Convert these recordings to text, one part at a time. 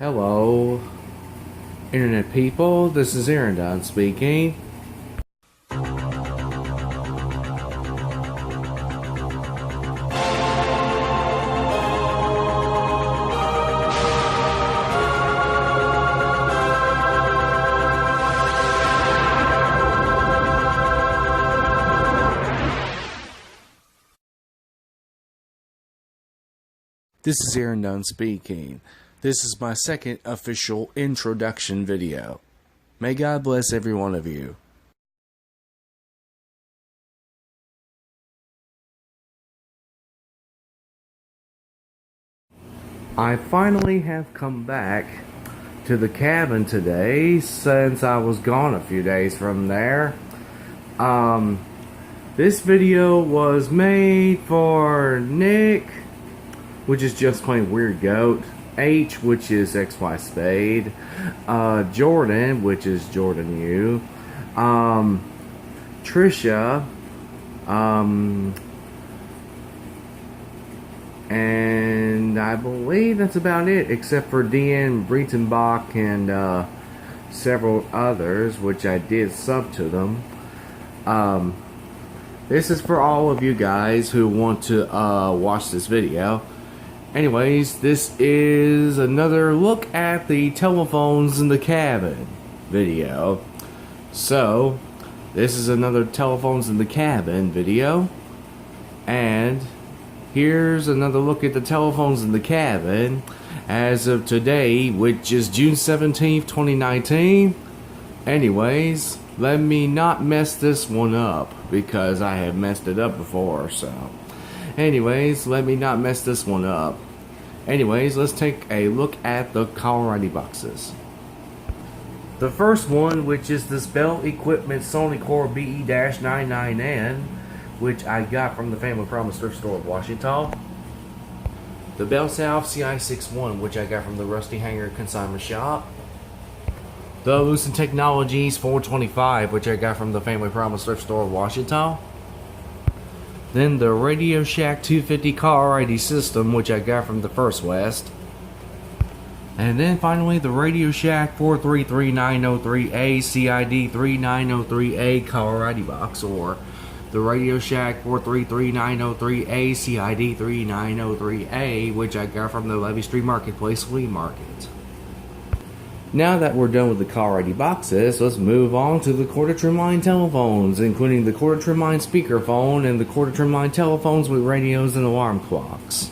Hello, Internet people, this is Aaron speaking. This is Aaron speaking. This is my second official introduction video. May God bless every one of you. I finally have come back to the cabin today since I was gone a few days from there. This video was made for Nick, which is just plain weird goat, H, which is XY Spade, Jordan, which is Jordan U, Trisha, and I believe that's about it, except for Deanne Breitenbach and several others, which I did sub to them. This is for all of you guys who want to watch this video. Anyways, this is another look at the telephones in the cabin video. So, this is another telephones in the cabin video. And here's another look at the telephones in the cabin as of today, which is June 17th, 2019. Anyways, let me not mess this one up because I have messed it up before, so. Anyways, let me not mess this one up. Anyways, let's take a look at the caller ID boxes. The first one, which is this Bell Equipment Sony Core BE-99N, which I got from the Family Promise thrift store of Washington. The Bell South CI61, which I got from the Rusty Hanger Consignment Shop. The Lucent Technologies 425, which I got from the Family Promise thrift store of Washington. Then the Radio Shack 250 caller ID system, which I got from the First West. And then finally the Radio Shack 433903A CID 3903A caller ID box, or the Radio Shack 433903A CID 3903A, which I got from the Levy Street Marketplace flea market. Now that we're done with the caller ID boxes, let's move on to the quarter trim line telephones, including the quarter trim line speakerphone and the quarter trim line telephones with radios and alarm clocks.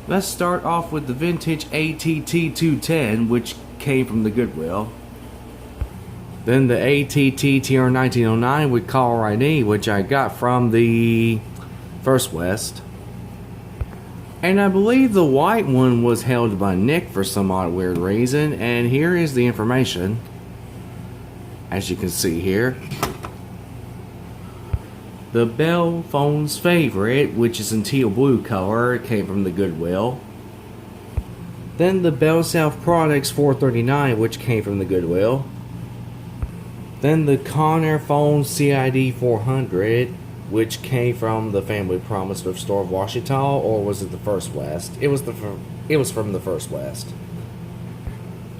Let's start off with the vintage ATT210, which came from the Goodwill. Then the ATT TR1909 with caller ID, which I got from the First West. And I believe the white one was held by Nick for some odd weird reason, and here is the information. As you can see here. The Bell Phone's Favorite, which is in teal blue color, came from the Goodwill. Then the Bell South Products 439, which came from the Goodwill. Then the Conair Phone CID 400, which came from the Family Promise thrift store of Washington, or was it the First West? It was from the First West.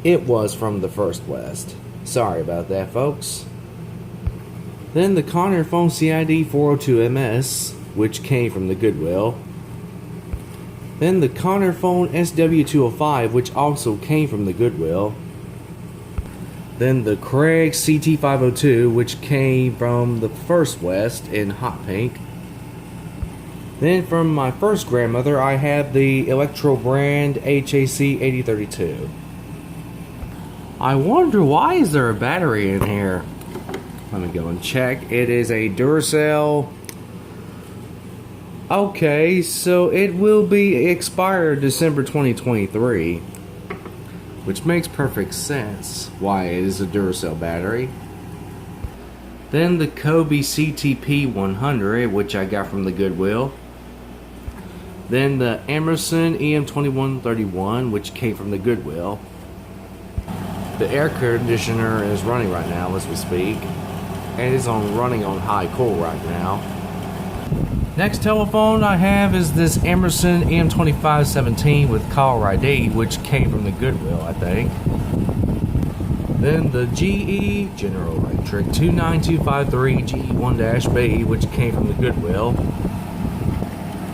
It was from the First West. Sorry about that, folks. Then the Conair Phone CID 402MS, which came from the Goodwill. Then the Conair Phone SW205, which also came from the Goodwill. Then the Craig CT502, which came from the First West in hot pink. Then from my first grandmother, I have the Electro brand HAC 8032. I wonder, why is there a battery in here? Let me go and check. It is a Duracell. Okay, so it will be expired December 2023. Which makes perfect sense why it is a Duracell battery. Then the Kobe CTP 100, which I got from the Goodwill. Then the Emerson EM2131, which came from the Goodwill. The air conditioner is running right now as we speak. And it's running on high cool right now. Next telephone I have is this Emerson M2517 with caller ID, which came from the Goodwill, I think. Then the GE General Electric 29253 GE1-B, which came from the Goodwill.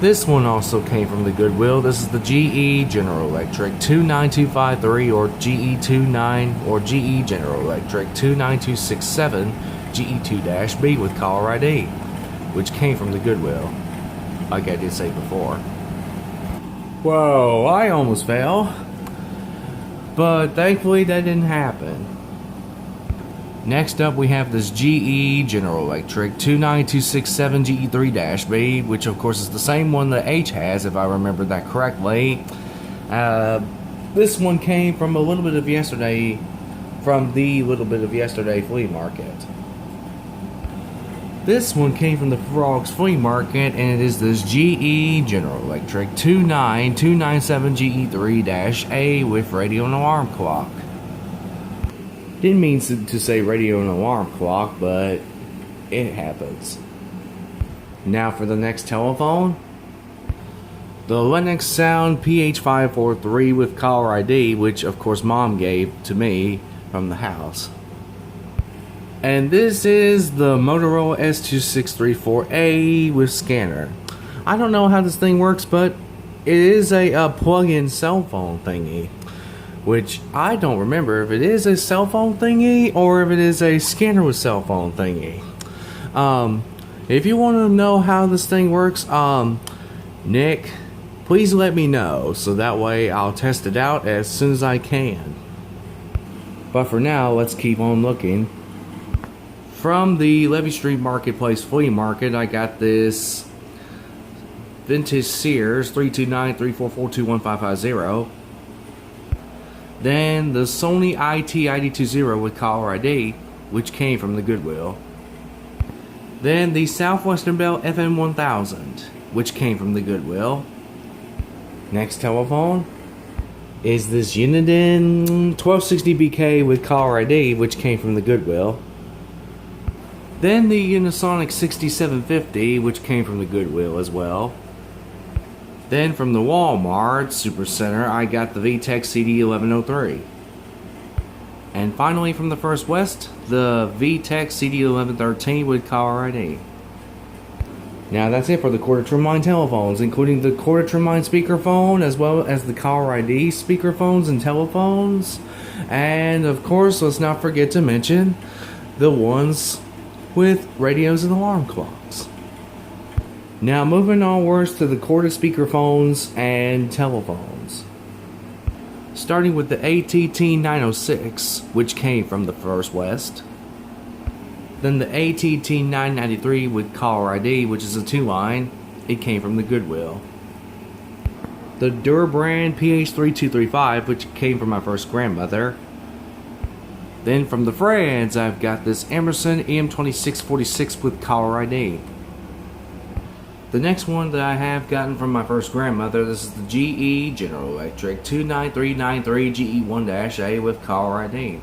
This one also came from the Goodwill. This is the GE General Electric 29253 or GE29 or GE General Electric 29267 GE2-B with caller ID, which came from the Goodwill, like I did say before. Whoa, I almost fell. But thankfully that didn't happen. Next up we have this GE General Electric 29267 GE3-B, which of course is the same one that H has, if I remember that correctly. This one came from the Little Bit of Yesterday flea market. This one came from the Frogs Flea Market, and it is this GE General Electric 29297 GE3-A with radio and alarm clock. Didn't mean to say radio and alarm clock, but it happens. Now for the next telephone. The Lennox Sound PH543 with caller ID, which of course Mom gave to me from the house. And this is the Motorola S2634A with scanner. I don't know how this thing works, but it is a plug-in cell phone thingy, which I don't remember if it is a cell phone thingy or if it is a scanner with cell phone thingy. If you want to know how this thing works, Nick, please let me know, so that way I'll test it out as soon as I can. But for now, let's keep on looking. From the Levy Street Marketplace Flea Market, I got this vintage Sears 329-344-21550. Then the Sony IT-ID20 with caller ID, which came from the Goodwill. Then the Southwestern Bell FM1000, which came from the Goodwill. Next telephone is this Uniden 1260BK with caller ID, which came from the Goodwill. Then the Unisonic 6750, which came from the Goodwill as well. Then from the Walmart Supercenter, I got the VTech CD1103. And finally from the First West, the VTech CD1113 with caller ID. Now that's it for the quarter trim line telephones, including the quarter trim line speakerphone, as well as the caller ID speakerphones and telephones. And of course, let's not forget to mention the ones with radios and alarm clocks. Now moving onwards to the quarter speakerphones and telephones. Starting with the ATT 906, which came from the First West. Then the ATT 993 with caller ID, which is a 2-line. It came from the Goodwill. The Durbrand PH3235, which came from my first grandmother. Then from the Friends, I've got this Emerson M2646 with caller ID. The next one that I have gotten from my first grandmother, this is the GE General Electric 29393 GE1-A with caller ID.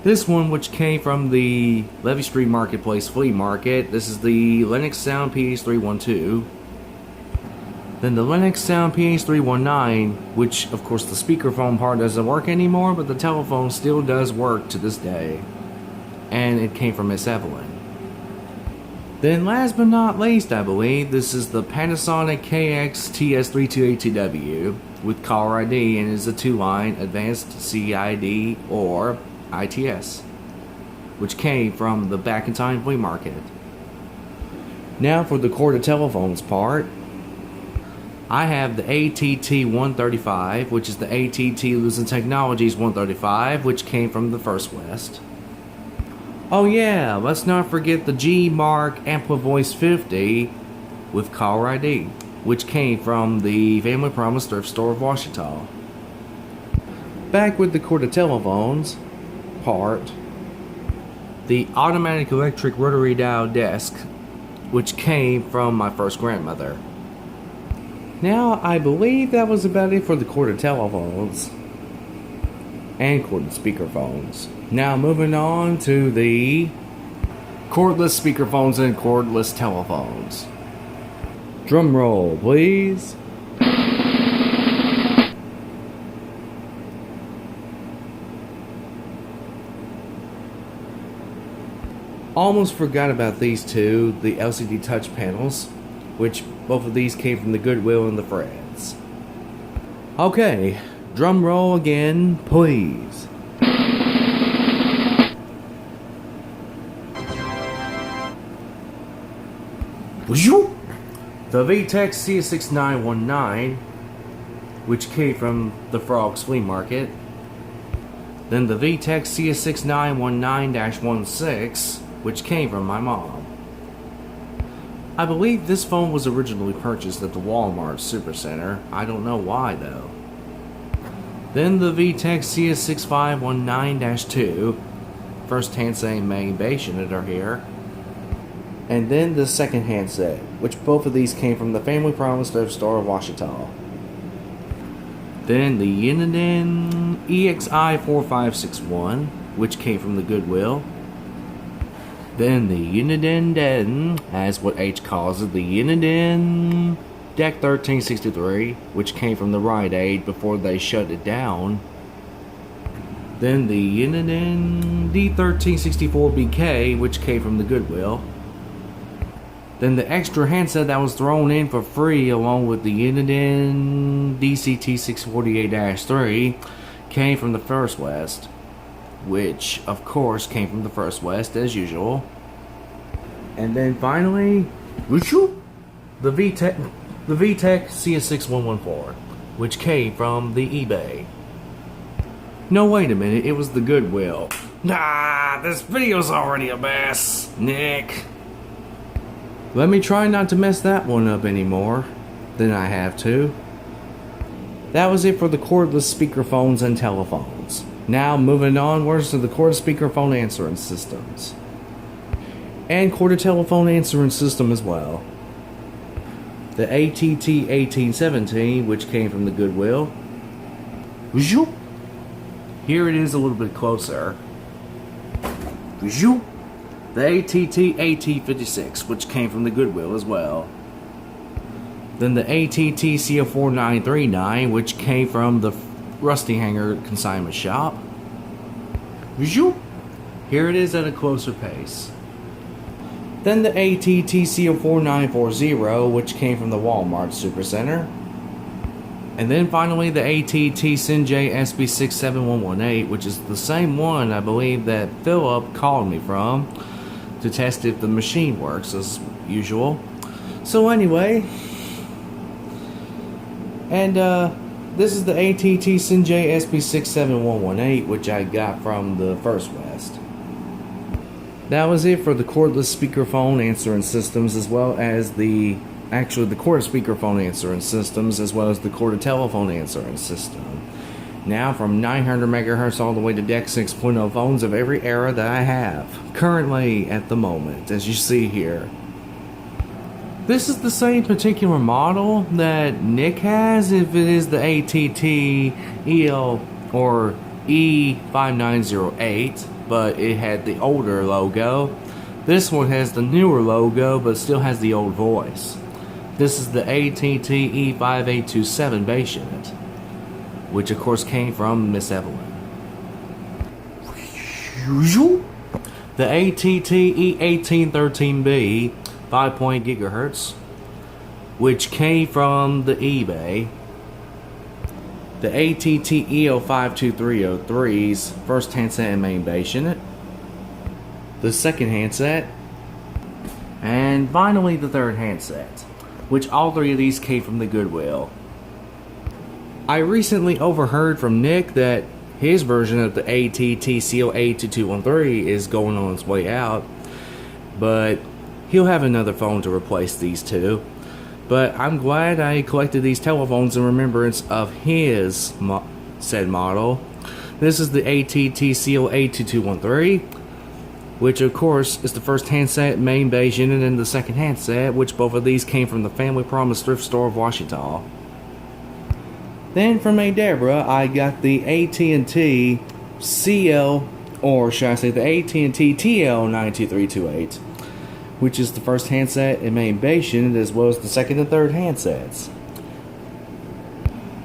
This one, which came from the Levy Street Marketplace Flea Market, this is the Lennox Sound PH312. Then the Lennox Sound PH319, which of course the speakerphone part doesn't work anymore, but the telephone still does work to this day. And it came from Miss Evelyn. Then last but not least, I believe, this is the Panasonic KX-TS3282W with caller ID, and is a 2-line advanced CID or ITS, which came from the Back in Time Flea Market. Now for the quarter telephones part, I have the ATT 135, which is the ATT Lucent Technologies 135, which came from the First West. Oh yeah, let's not forget the G-Mark AmpliVoice 50 with caller ID, which came from the Family Promise Thrift Store of Washita. Back with the quarter telephones part, the Automatic Electric Rotary Dial Desk, which came from my first grandmother. Now, I believe that was about it for the quarter telephones and quarter speakerphones. Now, moving on to the cordless speakerphones and cordless telephones. Drum roll, please. Almost forgot about these two, the LCD touch panels, which both of these came from the Goodwill and the Freds. Okay, drum roll again, please. The VTech CS6919, which came from the Frogs Flea Market. Then the VTech CS6919-16, which came from my mom. I believe this phone was originally purchased at the Walmart Supercenter. I don't know why though. Then the VTech CS6519-2, first handset and main base unit are here. And then the second handset, which both of these came from the Family Promise thrift store of Washita. Then the Yinadin EXI4561, which came from the Goodwill. Then the Yinadin Den, as what H calls it, the Yinadin Deck 1363, which came from the Rite Aid before they shut it down. Then the Yinadin D1364BK, which came from the Goodwill. Then the extra handset that was thrown in for free along with the Yinadin DCT648-3 came from the First West, which of course came from the First West as usual. And then finally, the VTech CS6114, which came from the eBay. No, wait a minute, it was the Goodwill. Nah, this video's already a mess, Nick. Let me try not to mess that one up anymore than I have to. That was it for the cordless speakerphones and telephones. Now moving onwards to the corded speakerphone answering systems. And corded telephone answering system as well. The ATT 1817, which came from the Goodwill. Here it is a little bit closer. The ATT AT56, which came from the Goodwill as well. Then the ATT CO4939, which came from the Rusty Hanger consignment shop. Here it is at a closer pace. Then the ATT CO4940, which came from the Walmart Supercenter. And then finally the ATT Sinjay SB67118, which is the same one I believe that Philip called me from to test if the machine works as usual. So anyway, and this is the ATT Sinjay SB67118, which I got from the First West. That was it for the cordless speakerphone answering systems, as well as the corded speakerphone answering systems, as well as the corded telephone answering system. Now from 900 megahertz all the way to DEC 6.0 phones of every era that I have currently at the moment, as you see here. This is the same particular model that Nick has, if it is the ATT EL or E5908, but it had the older logo. This one has the newer logo but still has the old voice. This is the ATT E5827 base unit, which of course came from Miss Evelyn. The ATT E1813B 5.8 gigahertz, which came from the eBay. The ATT EO52303's first handset and main base unit. The second handset. And finally the third handset, which all three of these came from the Goodwill. I recently overheard from Nick that his version of the ATT CO82213 is going on its way out, but he'll have another phone to replace these two. But I'm glad I collected these telephones in remembrance of his said model. This is the ATT CO82213, which of course is the first handset main base unit and the second handset, which both of these came from the Family Promise thrift store of Washita. Then from a Deborah, I got the AT&T CL or should I say the AT&T TL92328, which is the first handset in main base unit as well as the second and third handsets.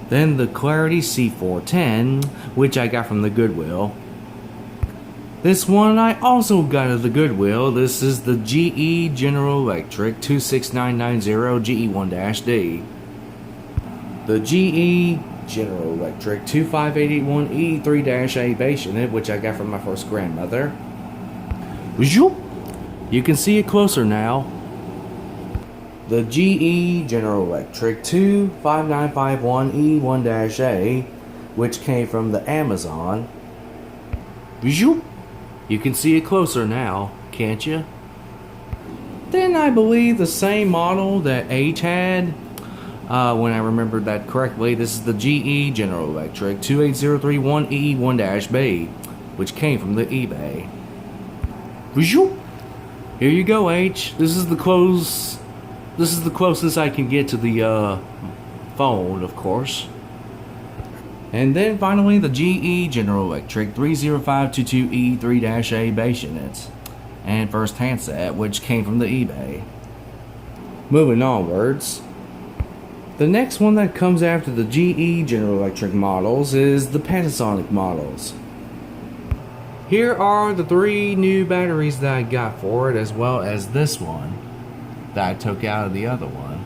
Then the Clarity C410, which I got from the Goodwill. This one I also got at the Goodwill. This is the GE General Electric 26990 GE1-D. The GE General Electric 25881 E3-A base unit, which I got from my first grandmother. You can see it closer now. The GE General Electric 25951 E1-A, which came from the Amazon. You can see it closer now, can't you? Then I believe the same model that H had, when I remembered that correctly, this is the GE General Electric 28031 E1-B, which came from the eBay. Here you go, H. This is the closest I can get to the phone, of course. And then finally the GE General Electric 30522 E3-A base unit and first handset, which came from the eBay. Moving onwards, the next one that comes after the GE General Electric models is the Panasonic models. Here are the 3 new batteries that I got for it, as well as this one that I took out of the other one.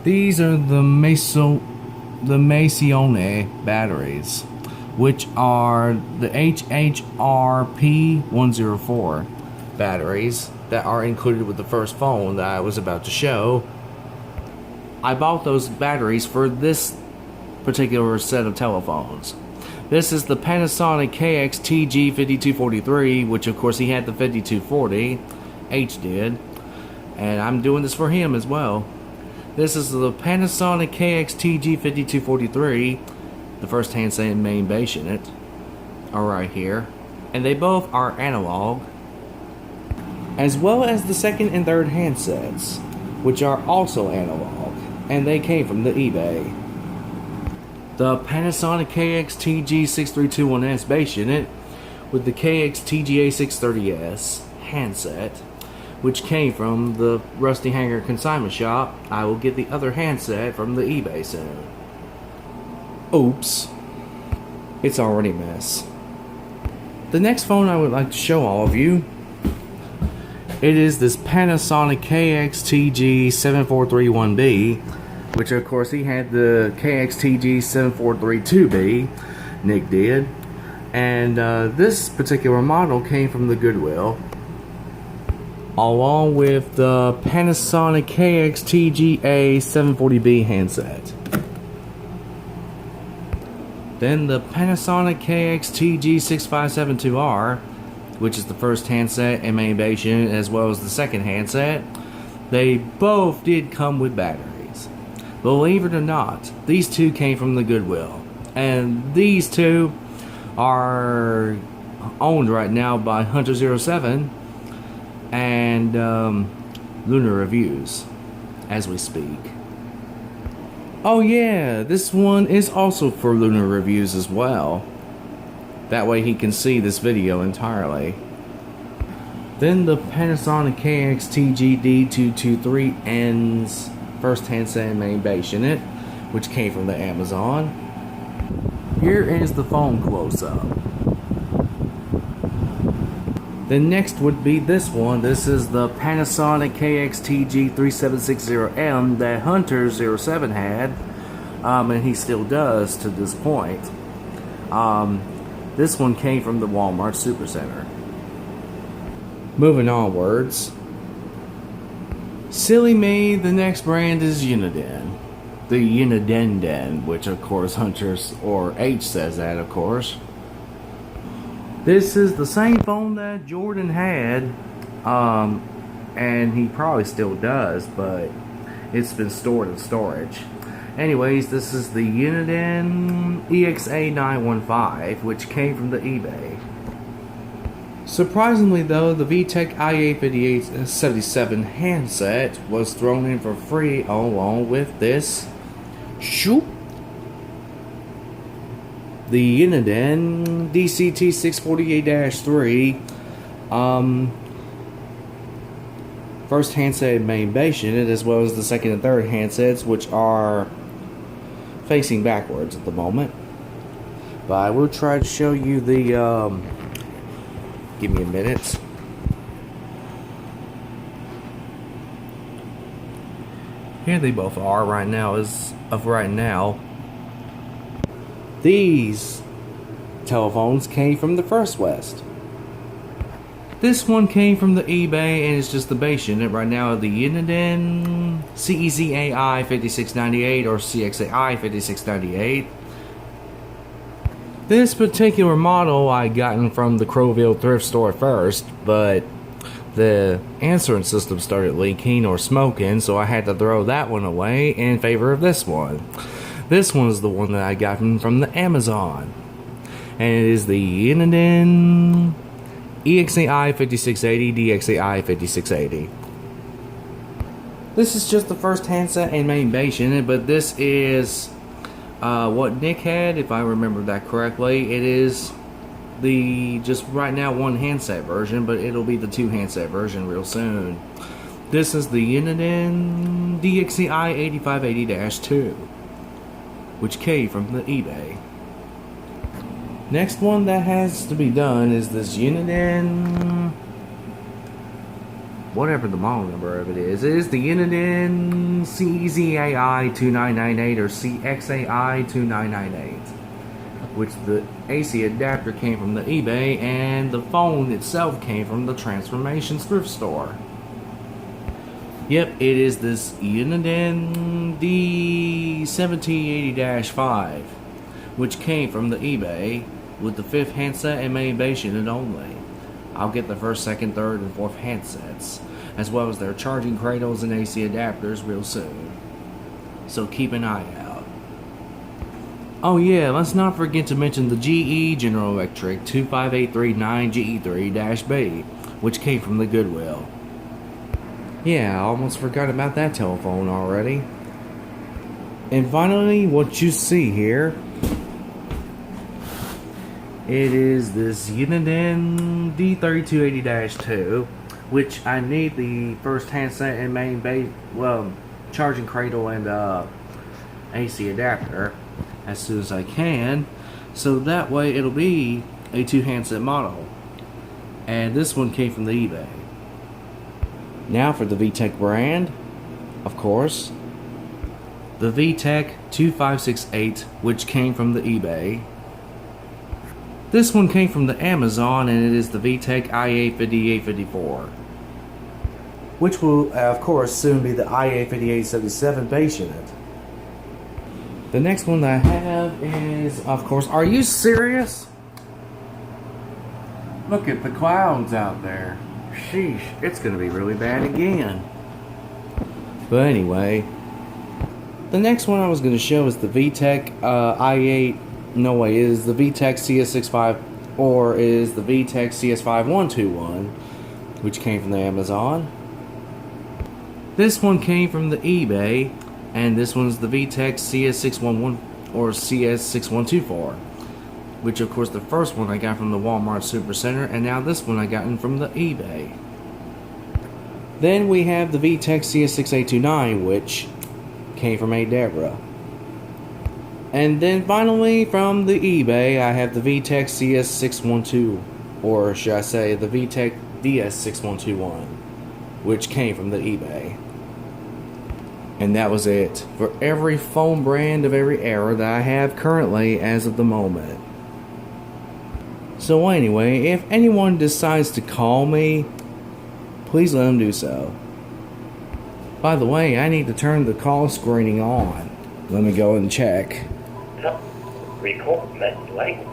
These are the Macione batteries, which are the HHRP104 batteries that are included with the first phone that I was about to show. I bought those batteries for this particular set of telephones. This is the Panasonic KXTG5243, which of course he had the 5240, H did, and I'm doing this for him as well. This is the Panasonic KXTG5243, the first handset and main base unit, are right here, and they both are analog, as well as the second and third handsets, which are also analog, and they came from the eBay. The Panasonic KXTG6321S base unit with the KXTGA630S handset, which came from the Rusty Hanger consignment shop. I will get the other handset from the eBay soon. Oops. It's already a mess. The next phone I would like to show all of you, it is this Panasonic KXTG7431B, which of course he had the KXTG7432B, Nick did, and this particular model came from the Goodwill, along with the Panasonic KXTGA740B handset. Then the Panasonic KXTG6572R, which is the first handset and main base unit, as well as the second handset. They both did come with batteries. Believe it or not, these two came from the Goodwill, and these two are owned right now by Hunter07 and Lunar Reviews as we speak. Oh yeah, this one is also for Lunar Reviews as well. That way he can see this video entirely. Then the Panasonic KXTG-D223N's first handset and main base unit, which came from the Amazon. Here is the phone close-up. Then next would be this one. This is the Panasonic KXTG3760M that Hunter07 had, and he still does to this point. This one came from the Walmart Supercenter. Moving onwards. Silly me, the next brand is Uniden. The Uniden, which of course Hunter's or H says that, of course. This is the same phone that Jordan had, and he probably still does, but it's been stored in storage. Anyways, this is the Uniden EXA915, which came from the eBay. Surprisingly though, the VTech IA5877 handset was thrown in for free along with this the Uniden DCT648-3 first handset main base unit, as well as the second and third handsets, which are facing backwards at the moment. But I will try to show you the give me a minute. Here they both are right now. As of right now, these telephones came from the First West. This one came from the eBay, and it's just the base unit right now. The Uniden CEZAI 5698 or CXAI 5698. This particular model I gotten from the Crowville thrift store first, but the answering system started leaking or smoking, so I had to throw that one away in favor of this one. This one is the one that I got from the Amazon, and it is the Uniden EXAI 5680 DXAI 5680. This is just the first handset and main base unit, but this is what Nick had, if I remember that correctly. It is the just right now one handset version, but it'll be the two handset version real soon. This is the Uniden DXAI 8580-2, which came from the eBay. Next one that has to be done is this Uniden, whatever the model number of it is. It is the Uniden CZAI 2998 or CXAI 2998, which the AC adapter came from the eBay, and the phone itself came from the Transformation thrift store. Yep, it is this Uniden D1780-5, which came from the eBay with the fifth handset and main base unit only. I'll get the first, second, third, and fourth handsets, as well as their charging cradles and AC adapters real soon. So keep an eye out. Oh yeah, let's not forget to mention the GE General Electric 25839 GE3-B, which came from the Goodwill. Yeah, I almost forgot about that telephone already. And finally, what you see here, it is this Uniden D3280-2, which I need the first handset and main base, well, charging cradle and AC adapter as soon as I can, so that way it'll be a two handset model. And this one came from the eBay. Now for the VTech brand, of course, the VTech 2568, which came from the eBay. This one came from the Amazon, and it is the VTech IA5854, which will, of course, soon be the IA5877 base unit. The next one that I have is, of course, are you serious? Look at the clouds out there. Sheesh, it's going to be really bad again. But anyway, the next one I was going to show is the VTech i8. No way, it is the VTech CS65, or is the VTech CS5121, which came from the Amazon. This one came from the eBay, and this one's the VTech CS611 or CS6124, which of course the first one I got from the Walmart Supercenter, and now this one I gotten from the eBay. Then we have the VTech CS6829, which came from a Deborah. And then finally, from the eBay, I have the VTech CS612, or should I say the VTech DS6121, which came from the eBay. And that was it for every phone brand of every era that I have currently as of the moment. So anyway, if anyone decides to call me, please let them do so. By the way, I need to turn the call screening on. Let me go and check.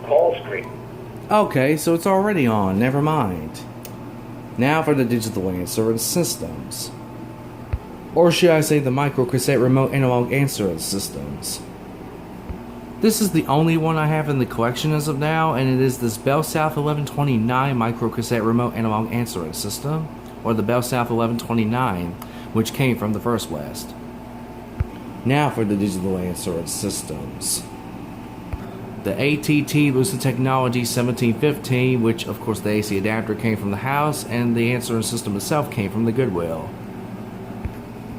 Call screen. Okay, so it's already on. Never mind. Now for the digital answering systems. Or should I say the microcassette remote analog answering systems. This is the only one I have in the collection as of now, and it is this Bell South 1129 microcassette remote analog answering system, or the Bell South 1129, which came from the First West. Now for the digital answering systems. The ATT Lucid Technology 1715, which of course the AC adapter came from the house, and the answering system itself came from the Goodwill.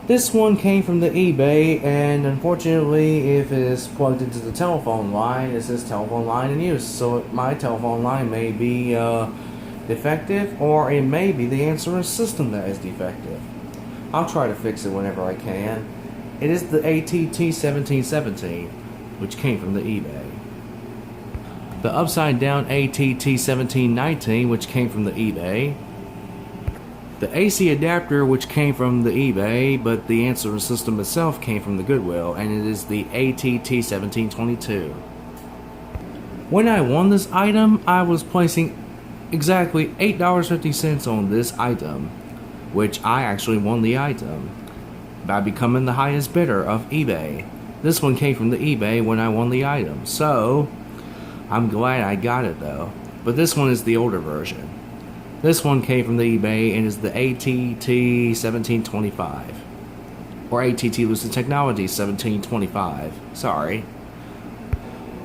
This one came from the eBay, and unfortunately, if it is plugged into the telephone line, it says telephone line in use. So my telephone line may be defective, or it may be the answering system that is defective. I'll try to fix it whenever I can. It is the ATT 1717, which came from the eBay. The upside down ATT 1719, which came from the eBay. The AC adapter, which came from the eBay, but the answering system itself came from the Goodwill, and it is the ATT 1722. When I won this item, I was placing exactly $8.50 on this item, which I actually won the item by becoming the highest bidder of eBay. This one came from the eBay when I won the item, so I'm glad I got it though. But this one is the older version. This one came from the eBay and is the ATT 1725. Or ATT Lucid Technology 1725. Sorry.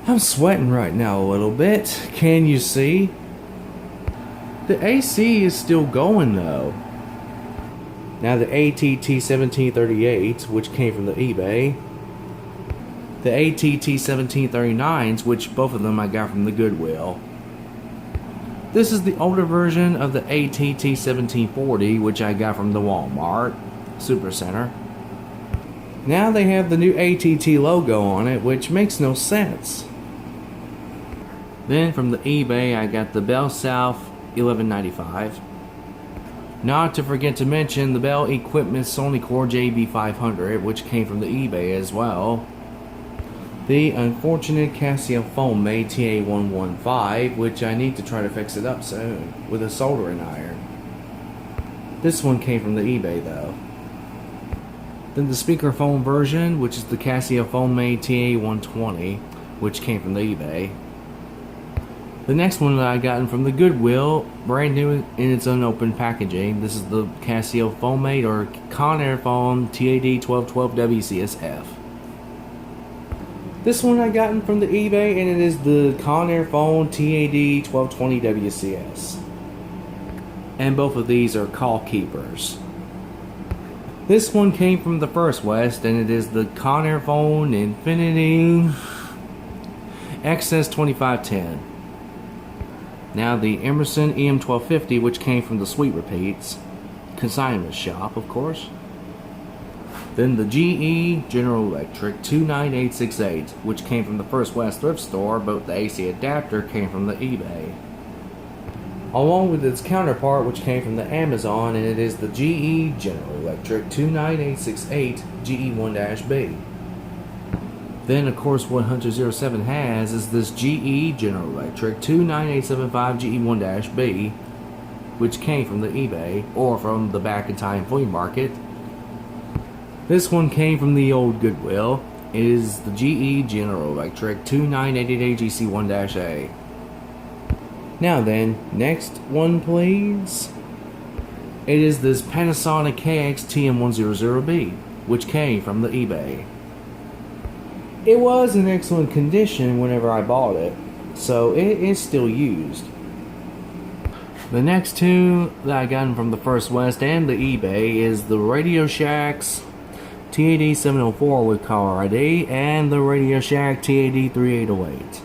I'm sweating right now a little bit. Can you see? The AC is still going though. Now the ATT 1738, which came from the eBay. The ATT 1739s, which both of them I got from the Goodwill. This is the older version of the ATT 1740, which I got from the Walmart Supercenter. Now they have the new ATT logo on it, which makes no sense. Then from the eBay, I got the Bell South 1195. Not to forget to mention the Bell Equipment Sonicore JB500, which came from the eBay as well. The unfortunate Casio foam made TA115, which I need to try to fix it up soon with a soldering iron. This one came from the eBay though. Then the speakerphone version, which is the Casio foam made TA120, which came from the eBay. The next one that I gotten from the Goodwill, brand new in its unopened packaging. This is the Casio foam made or Conair foam TAD1212 WCSF. This one I gotten from the eBay, and it is the Conair phone TAD1220 WCS. And both of these are call keepers. This one came from the First West, and it is the Conair phone Infinity XS2510. Now the Emerson EM1250, which came from the Sweet Repeats consignment shop, of course. Then the GE General Electric 29868, which came from the First West thrift store, but the AC adapter came from the eBay. Along with its counterpart, which came from the Amazon, and it is the GE General Electric 29868 GE1-B. Then, of course, what Hunter07 has is this GE General Electric 29875 GE1-B, which came from the eBay, or from the back in time flea market. This one came from the old Goodwill. It is the GE General Electric 29888 GC1-A. Now then, next one please. It is this Panasonic KX-TM100B, which came from the eBay. It was in excellent condition whenever I bought it, so it is still used. The next two that I got from the First West and the eBay is the Radio Shack's TAD704 with caller ID and the Radio Shack TAD3808.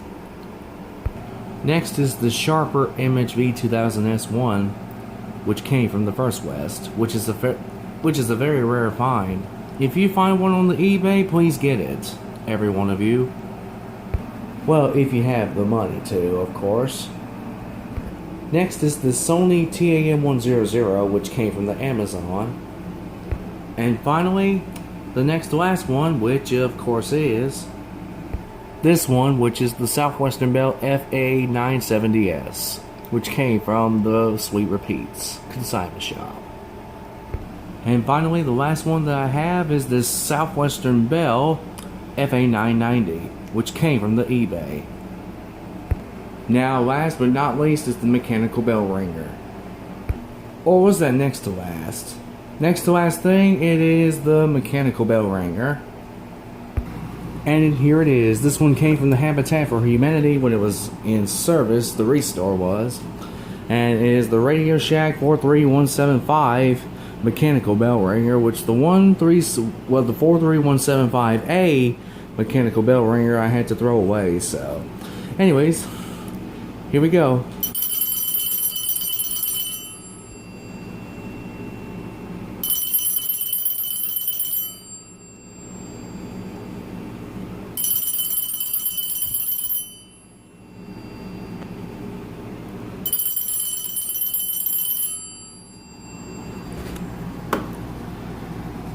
Next is the Sharper Image V2000S1, which came from the First West, which is a very rare find. If you find one on the eBay, please get it, every one of you. Well, if you have the money to, of course. Next is the Sony TAM100, which came from the Amazon. And finally, the next to last one, which of course is this one, which is the Southwestern Bell FA970S, which came from the Sweet Repeats consignment shop. And finally, the last one that I have is this Southwestern Bell FA990, which came from the eBay. Now, last but not least is the mechanical bell ringer. Or was that next to last? Next to last thing, it is the mechanical bell ringer. And here it is. This one came from the Habitat for Humanity when it was in service, the restore was. And it is the Radio Shack 43175 mechanical bell ringer, which the 43175A mechanical bell ringer I had to throw away. So anyways, here we go.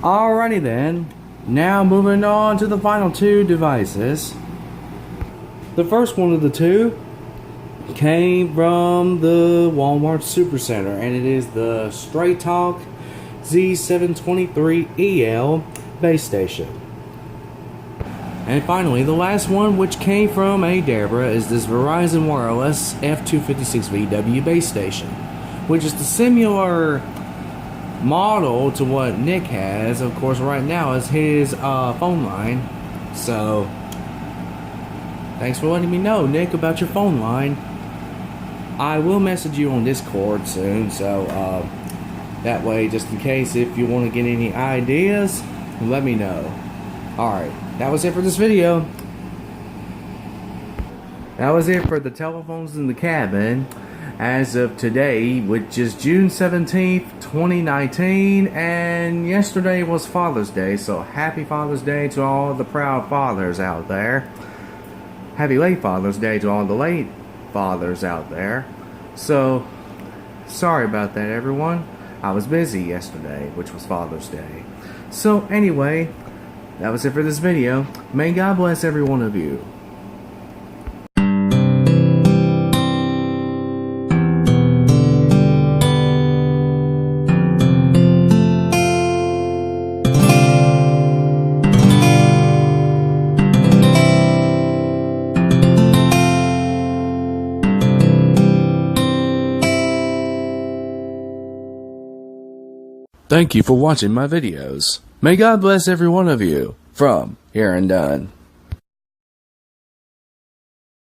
Alrighty then, now moving on to the final two devices. The first one of the two came from the Walmart Supercenter, and it is the Straight Talk Z723EL base station. And finally, the last one, which came from a Deborah, is this Verizon Wireless F256VW base station, which is the similar model to what Nick has. Of course, right now is his phone line. So thanks for letting me know, Nick, about your phone line. I will message you on Discord soon, so that way, just in case, if you want to get any ideas, let me know. Alright, that was it for this video. That was it for the telephones in the cabin as of today, which is June 17th, 2019, and yesterday was Father's Day, so happy Father's Day to all the proud fathers out there. Happy late Father's Day to all the late fathers out there. So, sorry about that, everyone. I was busy yesterday, which was Father's Day. So, anyway, that was it for this video. May God bless every one of you. Thank you for watching my videos. May God bless every one of you. From Here and Done.